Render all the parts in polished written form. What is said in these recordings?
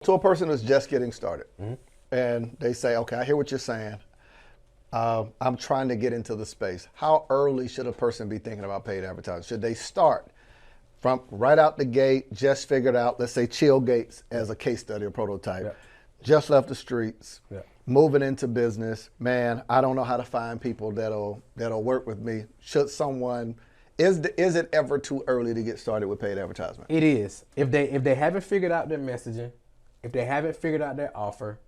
To a person who's just getting started, and they say, okay, I hear what you're saying. I'm trying to get into the space. How early should a person be thinking about paid advertising? Should they start from right out the gate, just figured out, let's say Chill Gates as a case study or prototype, just left the streets, moving into business. Man, I don't know how to find people that'll work with me. Should someone, is it ever too early to get started with paid advertisement? It is. If they haven't figured out their messaging, if they haven't figured out their offer,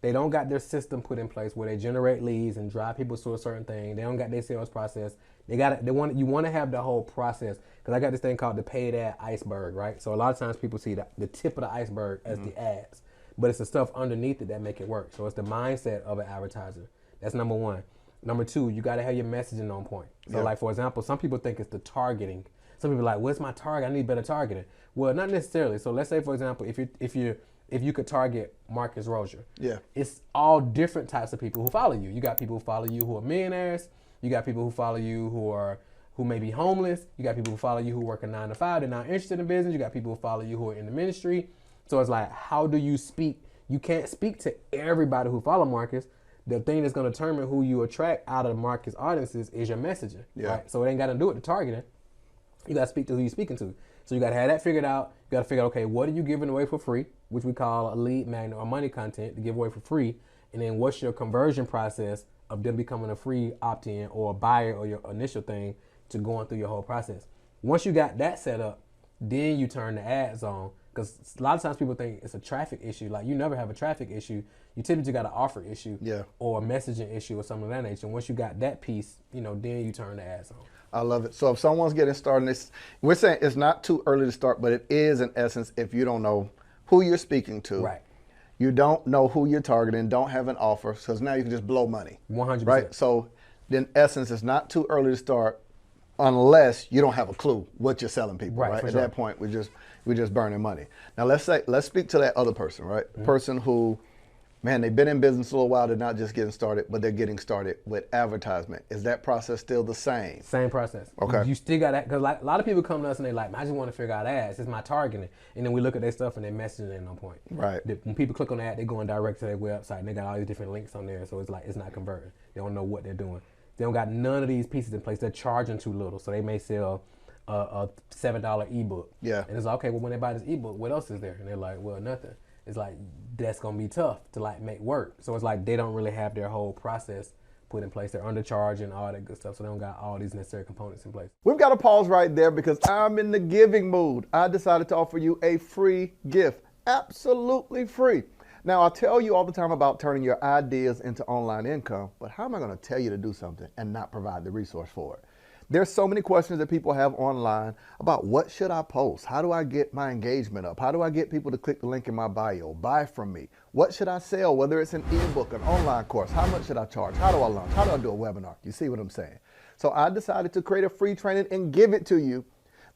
they don't got their system put in place where they generate leads and drive people to a certain thing. They don't got their sales process. You want to have the whole process, because I got this thing called the paid ad iceberg, right? So a lot of times people see the tip of the iceberg as the ads, but it's the stuff underneath it that make it work. So it's the mindset of an advertiser. That's number one. Number two, you got to have your messaging on point. So like, for example, some people think it's the targeting. Some people are like, what's my target? I need better targeting. Well, not necessarily. So let's say, for example, if you could target Marquel Russell, it's all different types of people who follow you. You got people who follow you who are millionaires. You got people who follow you who may be homeless. You got people who follow you who work a 9 to 5. They're not interested in business. You got people who follow you who are in the ministry. So it's like, how do you speak? You can't speak to everybody who follow Marcus. The thing that's going to determine who you attract out of Marcus audiences is your messaging. Right? So it ain't got to do with the targeting. You got to speak to who you're speaking to. So you got to have that figured out. You got to figure out, okay, what are you giving away for free, which we call a lead magnet or money content to give away for free. And then what's your conversion process of them becoming a free opt-in or a buyer or your initial thing to going through your whole process. Once you got that set up, then you turn the ads on. Because a lot of times people think it's a traffic issue. Like, you never have a traffic issue. You typically got an offer issue or a messaging issue or something of that nature. And once you got that piece, then you turn the ads on. I love it. So if someone's getting started, we're saying it's not too early to start, but it is in essence if you don't know who you're speaking to. Right. You don't know who you're targeting, don't have an offer, because now you can just blow money. 100%. Right? So in essence, it's not too early to start unless you don't have a clue what you're selling people, right? At that point, we're just burning money. Now let's speak to that other person, right? The person who, man, they've been in business a little while, they're not just getting started, but they're getting started with advertisement. Is that process still the same? Same process. Okay. You still got that, because like, a lot of people come to us and they're like, I just want to figure out ads. It's my targeting. And then we look at their stuff and their messaging ain't on point. Right. When people click on the ad, they're going direct to their website and they got all these different links on there. So it's like, it's not converting. They don't know what they're doing. They don't got none of these pieces in place. They're charging too little. So they may sell a $7 ebook. Yeah. And it's like, okay, well, when they buy this ebook, what else is there? And they're like, well, nothing. It's like, that's going to be tough to like make work. So it's like they don't really have their whole process put in place. They're undercharging, all that good stuff. So they don't got all these necessary components in place. We've got to pause right there because I'm in the giving mood. I decided to offer you a free gift, absolutely free. Now, I tell you all the time about turning your ideas into online income, but how am I going to tell you to do something and not provide the resource for it? There's so many questions that people have online about what should I post? How do I get my engagement up? How do I get people to click the link in my bio, buy from me? What should I sell? Whether it's an ebook, an online course, how much should I charge? How do I launch? How do I do a webinar? You see what I'm saying? So I decided to create a free training and give it to you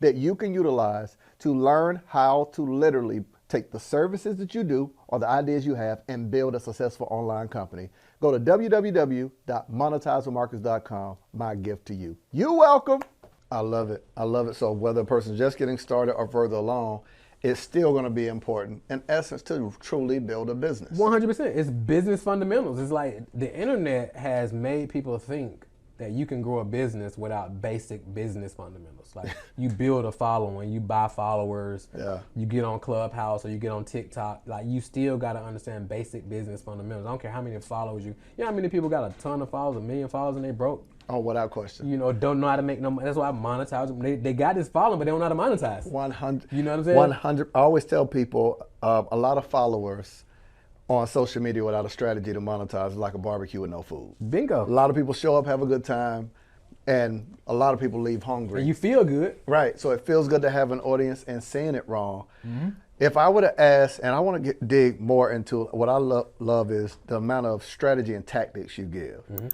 that you can utilize to learn how to literally take the services that you do or the ideas you have and build a successful online company. Go to www.monetizewithmarcus.com, my gift to you. You're welcome. I love it. I love it. So whether a person's just getting started or further along, it's still going to be important, in essence, to truly build a business. 100%. It's business fundamentals. It's like the internet has made people think that you can grow a business without basic business fundamentals. Like, you build a following, you buy followers, you get on Clubhouse or you get on TikTok. Like, you still got to understand basic business fundamentals. I don't care how many followers you know how many people got a ton of followers, 1 million followers, and they broke? Oh, without question. Don't know how to make no money. That's why I monetize them. They got this following, but they don't know how to monetize. 100. You know what I'm saying? 100. I always tell people a lot of followers on social media without a strategy to monetize is like a barbecue with no food. Bingo. A lot of people show up, have a good time, and a lot of people leave hungry. And you feel good. Right. So it feels good to have an audience and saying it wrong. Mm-hmm. If I would have asked, and I want to dig more into what I love is the amount of strategy and tactics you give. Mm-hmm.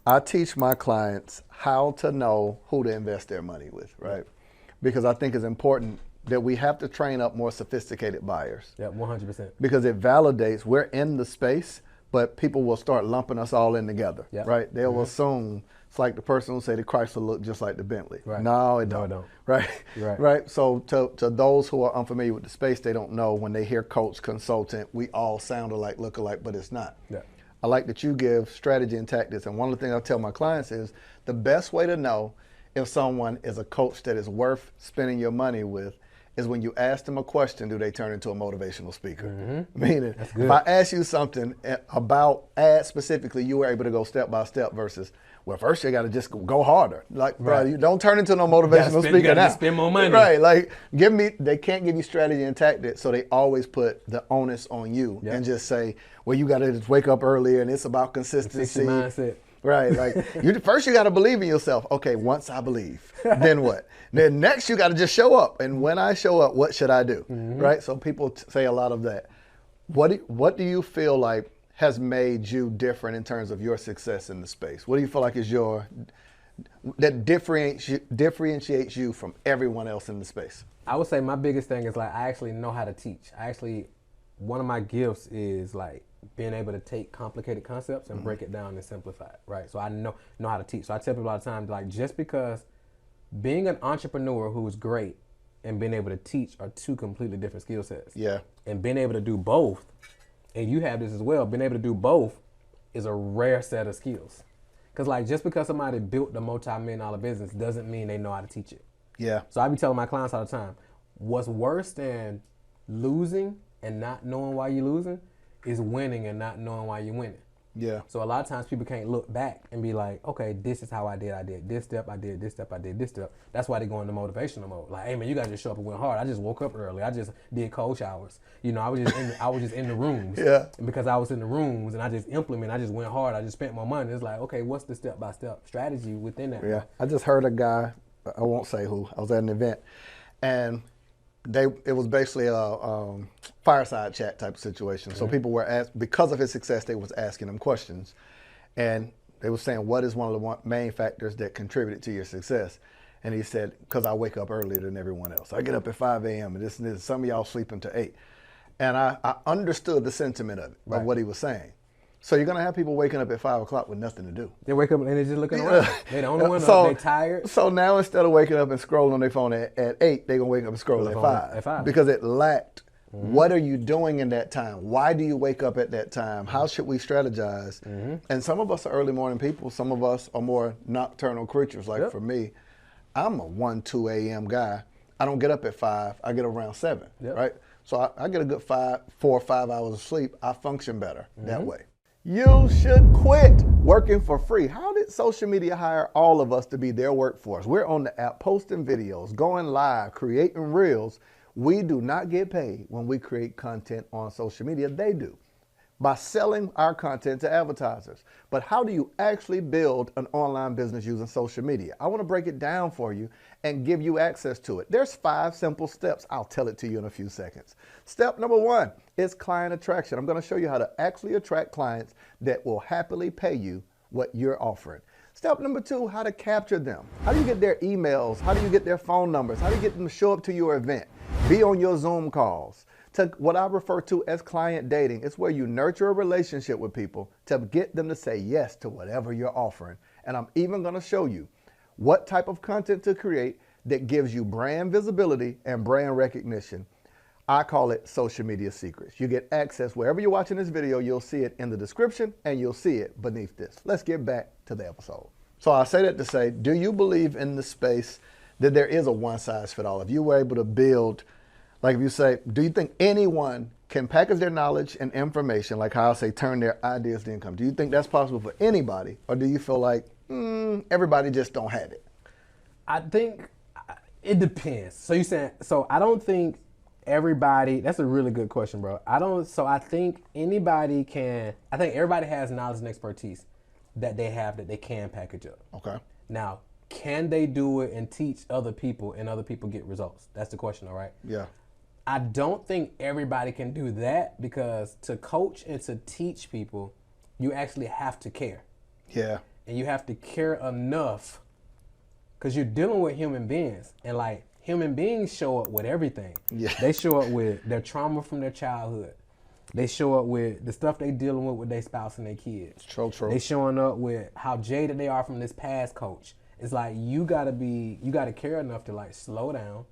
I teach my clients how to know who to invest their money with, right? Because I think it's important that we have to train up more sophisticated buyers. Yeah, 100%. Because it validates we're in the space, but people will start lumping us all in together, Yep. right? They'll assume it's like the person who say the Chrysler look just like the Bentley. Right. No, it No, don't. it don't. Right? Right. Right? So to those who are unfamiliar with the space, they don't know when they hear coach, consultant, we all sound alike, look alike, but it's not. Yeah. I like that you give strategy and tactics. And one of the things I tell my clients is the best way to know if someone is a coach that is worth spending your money with is when you ask them a question, do they turn into a motivational speaker? Meaning, if I ask you something about ads specifically, you were able to go step by step versus, well, first you got to just go harder. Like, bro, you don't turn into no motivational speaker you gotta now. spend more money. Right, like they can't give you strategy and tactics, so they always put the onus on you and just say, well, you got to just wake up earlier and it's about consistency. Mindset. Right, like first you got to believe in yourself. Okay, once I believe, then what? Then next you got to just show up. And when I show up, what should I do? Right. So people say a lot of that. What do you feel like has made you different in terms of your success in the space? What do you feel like is that differentiates you from everyone else in the space? I would say my biggest thing is like I actually know how to teach. One of my gifts is like being able to take complicated concepts and break it down and simplify it, right? So I know how to teach. So I tell people all the time, like, just because being an entrepreneur who's great and being able to teach are two completely different skill sets. Yeah. And being able to do both, and you have this as well, being able to do both is a rare set of skills. Because like just because somebody built the multi-million-dollar business doesn't mean they know how to teach it. Yeah. So I be telling my clients all the time, what's worse than losing and not knowing why you're losing is winning and not knowing why you're winning. Yeah. So a lot of times people can't look back and be like, okay, this is how I did this step, I did this step, I did this step. That's why they go into motivational mode. Like, hey man, you gotta just show up and went hard. I just woke up early. I just did cold showers. You know, I was just in the rooms. Yeah. And because I was in the rooms and I just went hard. I just spent my money. It's like, okay, what's the step by step strategy within that? Yeah. I just heard a guy, I won't say who, I was at an event, and it was basically a fireside chat type of situation. So people were asked, because of his success, they was asking him questions. And they were saying, what is one of the main factors that contributed to your success? And he said, because I wake up earlier than everyone else. I get up at 5 a.m. and this and this. Some of y'all sleep until 8. And I understood the sentiment of it, of what he was saying. So you're going to have people waking up at 5 o'clock with nothing to do. They wake up and they're just looking around. They're the only one up. They're tired. So now instead of waking up and scrolling on their phone at 8, they're going to wake up and scroll at 5. Because it lacked. What are you doing in that time? Why do you wake up at that time? How should we strategize? And some of us are early morning people. Some of us are more nocturnal creatures. Like for me, I'm a 1, 2 a.m. guy. I don't get up at 5. I get around 7, right? So I get a good 4 or 5 hours of sleep. I function better that way. You should quit working for free. How did social media hire all of us to be their workforce? We're on the app posting videos, going live, creating reels. We do not get paid when we create content on social media. They do, by selling our content to advertisers. But how do you actually build an online business using social media? I want to break it down for you and give you access to it. There's 5 simple steps. I'll tell it to you in a few seconds. Step number 1 is client attraction. I'm going to show you how to actually attract clients that will happily pay you what you're offering. Step number 2, how to capture them. How do you get their emails? How do you get their phone numbers? How do you get them to show up to your event? Be on your Zoom calls. To what I refer to as client dating. It's where you nurture a relationship with people to get them to say yes to whatever you're offering. And I'm even going to show you what type of content to create that gives you brand visibility and brand recognition. I call it social media secrets. You get access wherever you're watching this video. You'll see it in the description and you'll see it beneath this. Let's get back to the episode. So I say that to say, do you believe in the space that there is a one size fit all? If you were able to build, like if you say, do you think anyone can package their knowledge and information, like how I say, turn their ideas to income? Do you think that's possible for anybody? Or do you feel like everybody just don't have it? I think it depends. So you saying, so I don't think everybody, that's a really good question, bro. I think everybody has knowledge and expertise that they have that they can package up. Okay. Now, can they do it and teach other people and other people get results? That's the question, all right? Yeah. I don't think everybody can do that, because to coach and to teach people, you actually have to care. Yeah. And you have to care enough, because you're dealing with human beings, and like human beings show up with everything. Yeah. They show up with their trauma from their childhood. They show up with the stuff they dealing with their spouse and their kids. True. They showing up with how jaded they are from this past coach. It's like you gotta care enough to like slow down,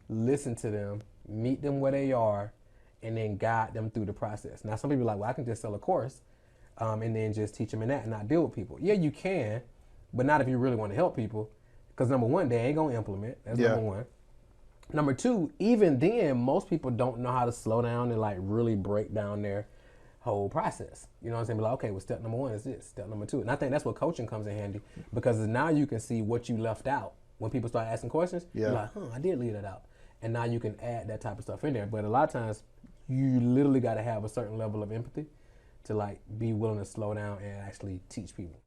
listen to them, meet them where they are, and then guide them through the process. Now some people are like, well, I can just sell a course, and then just teach them in that and not deal with people. Yeah, you can, but not if you really want to help people. Because number one, they ain't gonna implement. That's number one. Number two, even then, most people don't know how to slow down and like really break down their whole process. You know what I'm saying? Be like, okay, well, step number one is this. Step number two, and I think that's what coaching comes in handy, because now you can see what you left out when people start asking questions. You're like, I did leave that out, and now you can add that type of stuff in there. But a lot of times, you literally got to have a certain level of empathy to like be willing to slow down and actually teach people.